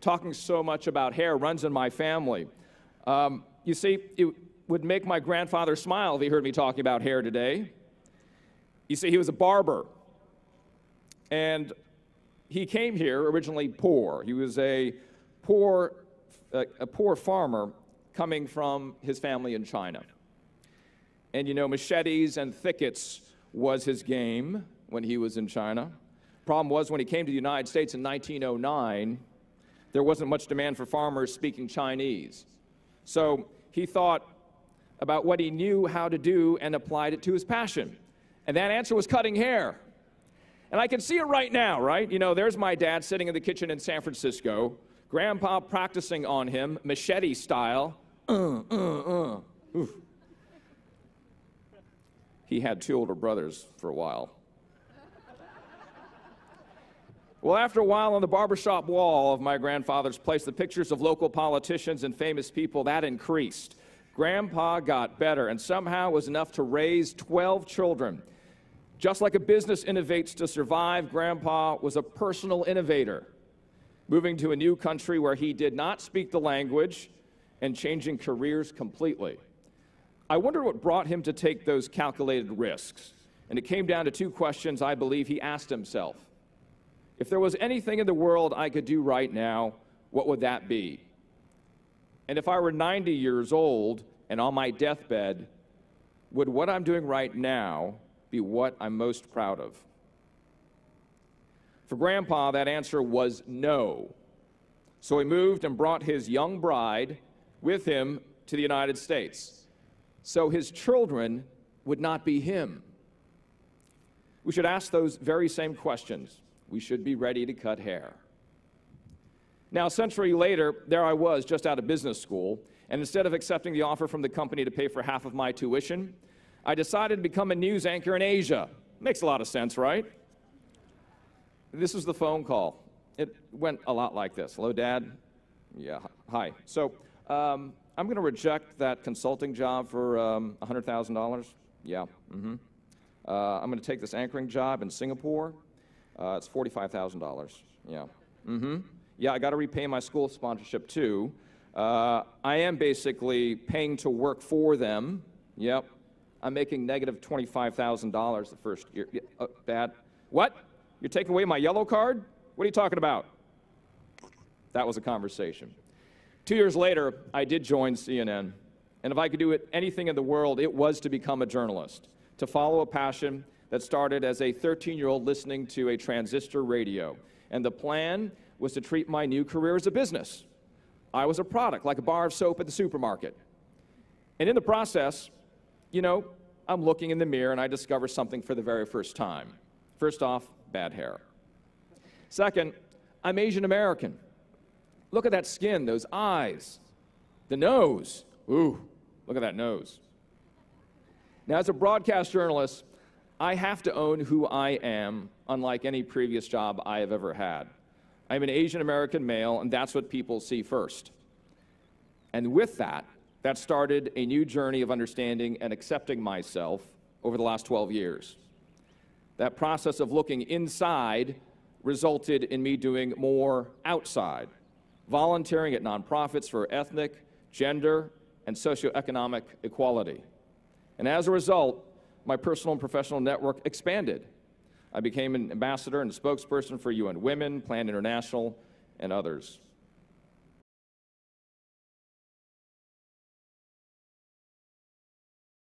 talking so much about hair runs in my family. You see, it would make my grandfather smile if he heard me talking about hair today. You see, he was a barber, and he came here originally poor. He was a poor farmer coming from his family in China. And you know, machetes and thickets was his game when he was in China. Problem was, when he came to the United States in 1909, there wasn't much demand for farmers speaking Chinese. So he thought about what he knew how to do and applied it to his passion. And that answer was cutting hair. And I can see it right now, right? You know, there's my dad sitting in the kitchen in San Francisco, Grandpa practicing on him, machete style. Oof. He had 2 older brothers for a while. Well, after a while, on the barbershop wall of my grandfather's place, the pictures of local politicians and famous people, that increased. Grandpa got better, and somehow it was enough to raise 12 children. Just like a business innovates to survive, Grandpa was a personal innovator, moving to a new country where he did not speak the language and changing careers completely. I wonder what brought him to take those calculated risks. And it came down to 2 questions I believe he asked himself. If there was anything in the world I could do right now, what would that be? And if I were 90 years old and on my deathbed, would what I'm doing right now be what I'm most proud of? For Grandpa, that answer was no. So he moved and brought his young bride with him to the United States. So his children would not be him. We should ask those very same questions. We should be ready to cut hair. Now, a century later, there I was, just out of business school, and instead of accepting the offer from the company to pay for half of my tuition, I decided to become a news anchor in Asia. Makes a lot of sense, right? This was the phone call. It went a lot like this. Hello, Dad? Yeah, hi. So, I'm going to reject that consulting job for $100,000. Yeah, I'm going to take this anchoring job in Singapore. It's $45,000. Yeah, Yeah, I got to repay my school sponsorship, too. I am basically paying to work for them. Yep. I'm making negative $25,000 the first year. Bad. What? You're taking away my yellow card? What are you talking about? That was a conversation. 2 years later, I did join CNN. And if I could do anything in the world, it was to become a journalist, to follow a passion that started as a 13-year-old listening to a transistor radio. And the plan was to treat my new career as a business. I was a product, like a bar of soap at the supermarket. And in the process, you know, I'm looking in the mirror and I discover something for the very first time. First off, bad hair. Second, I'm Asian American. Look at that skin, those eyes, the nose. Ooh, look at that nose. Now, as a broadcast journalist, I have to own who I am, unlike any previous job I have ever had. I'm an Asian American male, and that's what people see first. And with that, that started a new journey of understanding and accepting myself over the last 12 years. That process of looking inside resulted in me doing more outside, volunteering at nonprofits for ethnic, gender, and socioeconomic equality. And as a result, my personal and professional network expanded. I became an ambassador and spokesperson for UN Women, Plan International, and others.